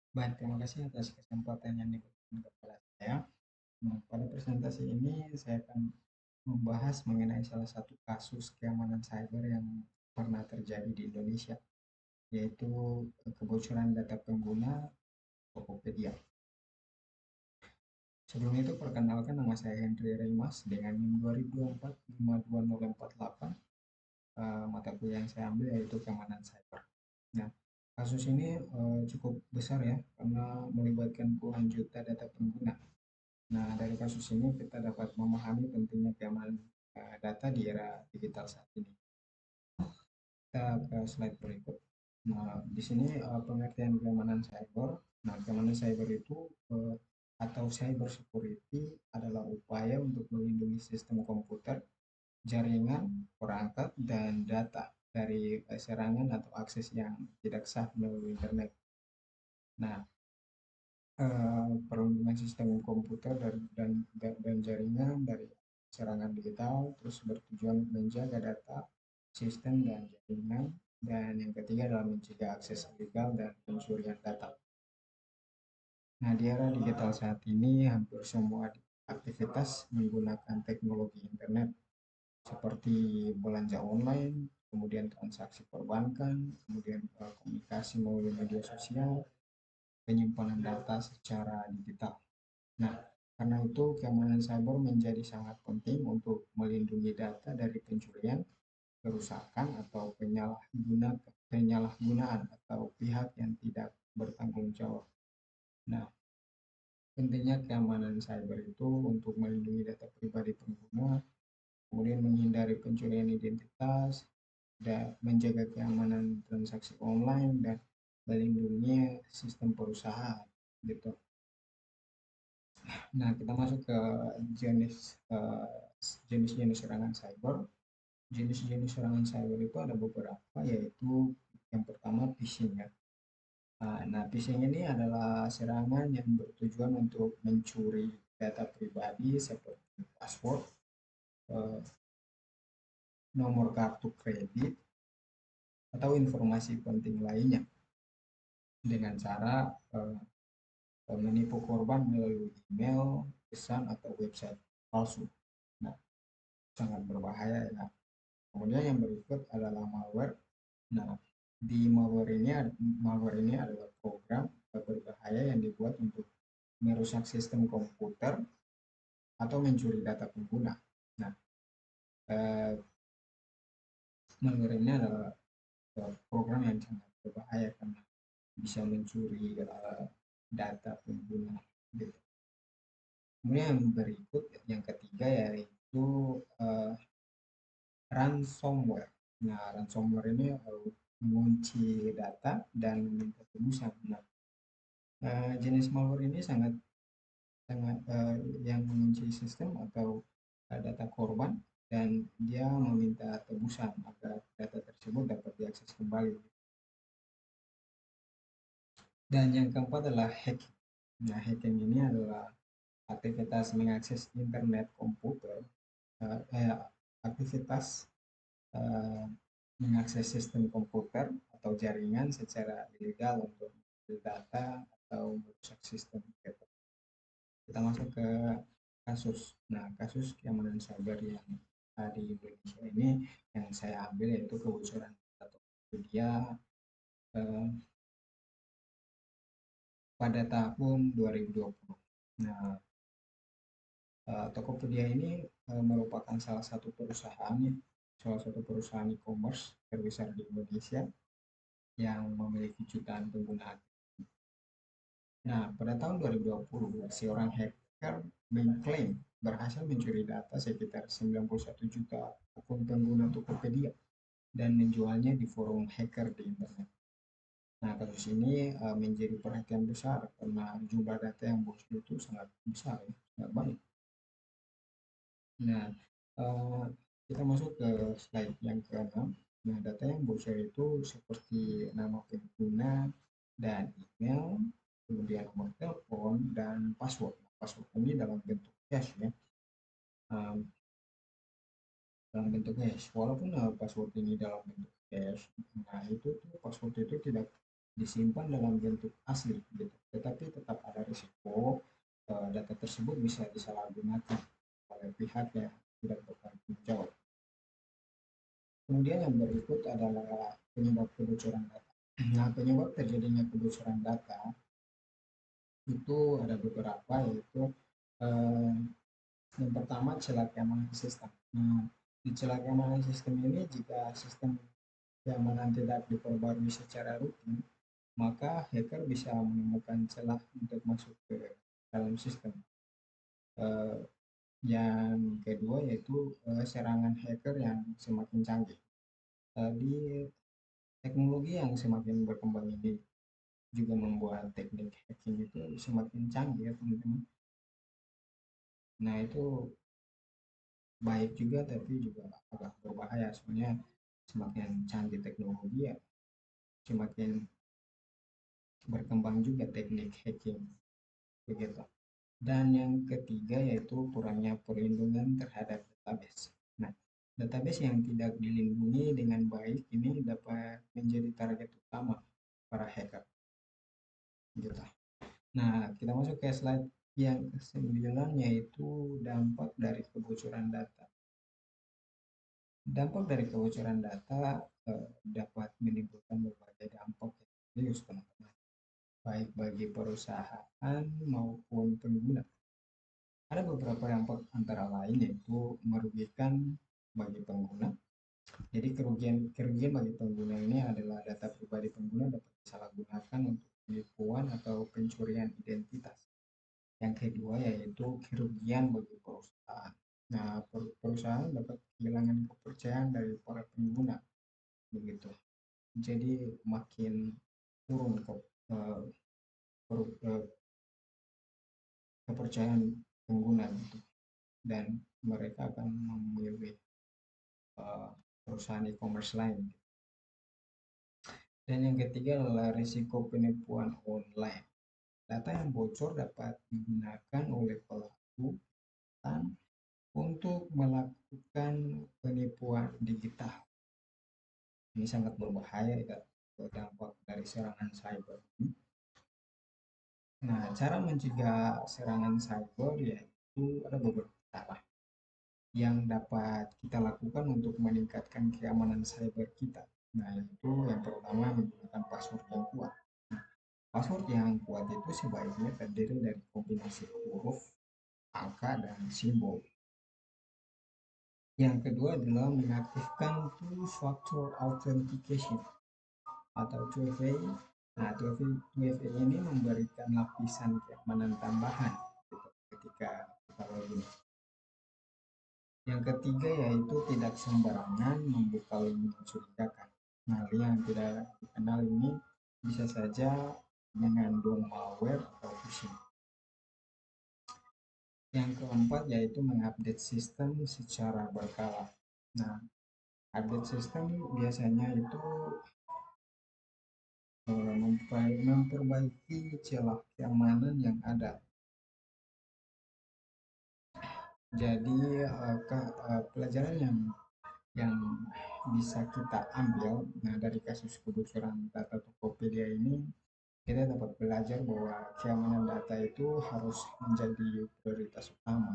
Baik, terima kasih atas kesempatan yang diberikan kepada saya. Nah, pada presentasi ini saya akan membahas mengenai salah satu kasus keamanan cyber yang pernah terjadi di Indonesia, yaitu kebocoran data pengguna Tokopedia. Sebelum itu, perkenalkan nama saya Henry Reimas dengan NIM 2024 52048. Mata kuliah yang saya ambil yaitu keamanan cyber. Nah, kasus ini cukup besar ya, karena melibatkan puluhan juta data pengguna. Nah, dari kasus ini kita dapat memahami pentingnya keamanan data di era digital saat ini. Kita ke slide berikut. Nah, di sini pengertian keamanan cyber. Nah, keamanan cyber itu atau cyber security adalah upaya untuk melindungi sistem komputer, jaringan, perangkat, dan data dari serangan atau akses yang tidak sah melalui internet. Nah, perlindungan sistem komputer dan jaringan dari serangan digital, terus bertujuan menjaga data, sistem, dan jaringan, dan yang ketiga adalah mencegah akses ilegal dan pencurian data. Nah, di era digital saat ini, hampir semua aktivitas menggunakan teknologi internet, seperti belanja online, kemudian transaksi perbankan, kemudian komunikasi melalui media sosial, penyimpanan data secara digital. Nah, karena itu keamanan cyber menjadi sangat penting untuk melindungi data dari pencurian, kerusakan, atau penyalahgunaan atau pihak yang tidak bertanggung jawab. Nah, pentingnya keamanan cyber itu untuk melindungi data pribadi pengguna, kemudian menghindari pencurian identitas, dan menjaga keamanan transaksi online dan melindungi sistem perusahaan gitu. Nah, kita masuk ke jenis jenis-jenis serangan cyber. Jenis-jenis serangan cyber itu ada beberapa, yaitu yang pertama phishing ya. Nah, phishing ini adalah serangan yang bertujuan untuk mencuri data pribadi seperti password, eh, nomor kartu kredit, atau informasi penting lainnya dengan cara menipu korban melalui email, pesan, atau website palsu. Nah, sangat berbahaya ya. Kemudian yang berikut adalah malware. Nah, di malware ini adalah program berbahaya yang dibuat untuk merusak sistem komputer atau mencuri data pengguna. Nah, eh, malware ini adalah program yang sangat berbahaya karena bisa mencuri data pengguna. Gitu. Kemudian yang berikut, yang ketiga yaitu uh, ransomware. Nah, ransomware ini mengunci data dan meminta tebusan. Nah, jenis malware ini sangat sangat yang mengunci sistem atau data korban dan dia meminta tebusan agar data tersebut dapat diakses kembali. Dan yang keempat adalah hacking. Nah, hacking ini adalah aktivitas mengakses internet komputer, eh, eh, aktivitas eh, mengakses sistem komputer atau jaringan secara ilegal untuk mengambil data atau merusak sistem. Kita masuk ke kasus. Nah, kasus keamanan cyber yang di Indonesia ini yang saya ambil yaitu kebocoran data Tokopedia eh, pada tahun 2020. Nah, Tokopedia ini merupakan salah satu perusahaan e-commerce terbesar di Indonesia yang memiliki jutaan pengguna. Nah, pada tahun 2020, seorang hacker mengklaim berhasil mencuri data sekitar 91 juta akun pengguna Tokopedia dan menjualnya di forum hacker di internet. Nah, kasus ini menjadi perhatian besar karena jumlah data yang bocor itu sangat besar, ya, sangat banyak. Nah, eh, kita masuk ke slide yang ke-6. Nah, data yang bocor itu seperti nama pengguna dan email, kemudian nomor telepon dan password. Password ini dalam bentuk hash ya, um, dalam bentuk hash. Walaupun password ini dalam bentuk hash, nah itu tuh password itu tidak disimpan dalam bentuk asli gitu. Tetapi tetap ada risiko data tersebut bisa disalahgunakan oleh pihak yang tidak bertanggung jawab. Kemudian yang berikut adalah penyebab kebocoran data. Nah, penyebab terjadinya kebocoran data itu ada beberapa, yaitu eh, yang pertama celak keamanan sistem. Nah, di celak keamanan sistem ini jika sistem keamanan tidak diperbarui secara rutin, maka hacker bisa menemukan celah untuk masuk ke dalam sistem. Eh, yang kedua yaitu serangan hacker yang semakin canggih. Di teknologi yang semakin berkembang ini juga membuat teknik hacking itu semakin canggih ya teman-teman. Nah itu baik juga tapi juga agak berbahaya, soalnya semakin canggih teknologi ya semakin berkembang juga teknik hacking begitu. Dan yang ketiga yaitu kurangnya perlindungan terhadap database. Nah, database yang tidak dilindungi dengan baik ini dapat menjadi target utama para hacker gitu. Nah, kita masuk ke slide yang ke-9, yaitu dampak dari kebocoran data. Dampak dari kebocoran data dapat menimbulkan berbagai dampak yang serius, teman-teman, baik bagi perusahaan maupun pengguna. Ada beberapa dampak antara lain yaitu merugikan bagi pengguna. Jadi kerugian bagi pengguna ini adalah data pribadi pengguna dapat disalahgunakan untuk penipuan atau pencurian identitas. Yang kedua yaitu kerugian bagi perusahaan. Nah, perusahaan dapat kehilangan kepercayaan dari para pengguna begitu. Jadi makin turun eh, kepercayaan pengguna gitu, dan mereka akan memilih perusahaan e-commerce lain. Dan yang ketiga adalah risiko penipuan online. Data yang bocor dapat digunakan oleh pelaku untuk melakukan penipuan digital. Ini sangat berbahaya ya, dampak dari serangan cyber. Nah, cara mencegah serangan cyber yaitu ada beberapa cara yang dapat kita lakukan untuk meningkatkan keamanan cyber kita. Nah, itu yang pertama menggunakan password yang kuat. Nah, password yang kuat itu sebaiknya terdiri dari kombinasi huruf, angka, dan simbol. Yang kedua adalah mengaktifkan two factor authentication atau 2FA. Nah, 2FA ini memberikan lapisan keamanan tambahan ketika kita login. Yang ketiga yaitu tidak sembarangan membuka link mencurigakan. Nah, link yang tidak dikenal ini bisa saja mengandung malware atau phishing. Yang keempat yaitu mengupdate sistem secara berkala. Nah, update sistem biasanya itu memperbaiki celah keamanan yang ada. Jadi pelajaran yang bisa kita ambil dari kasus kebocoran data Tokopedia ini, kita dapat belajar bahwa keamanan data itu harus menjadi prioritas utama.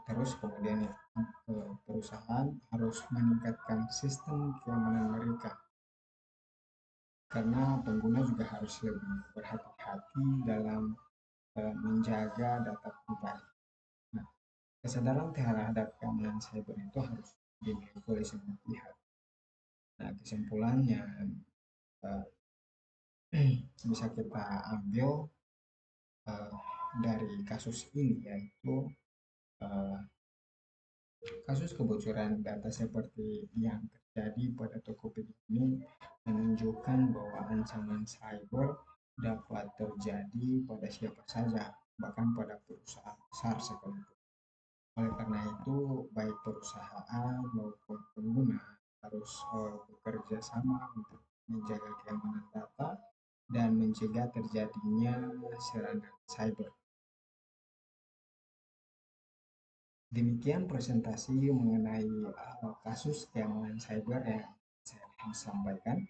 Terus kemudian perusahaan harus meningkatkan sistem keamanan mereka, karena pengguna juga harus lebih berhati-hati dalam menjaga data pribadi. Nah, kesadaran terhadap keamanan cyber itu harus dimiliki oleh semua pihak. Nah, kesimpulannya uh, bisa kita ambil uh, dari kasus ini yaitu uh, kasus kebocoran data seperti yang terjadi pada Tokopedia ini menunjukkan bahwa ancaman cyber dapat terjadi pada siapa saja, bahkan pada perusahaan besar sekalipun. Oleh karena itu, baik perusahaan maupun pengguna harus bekerja sama untuk menjaga keamanan data dan mencegah terjadinya serangan cyber. Demikian presentasi mengenai kasus keamanan cyber yang saya sampaikan.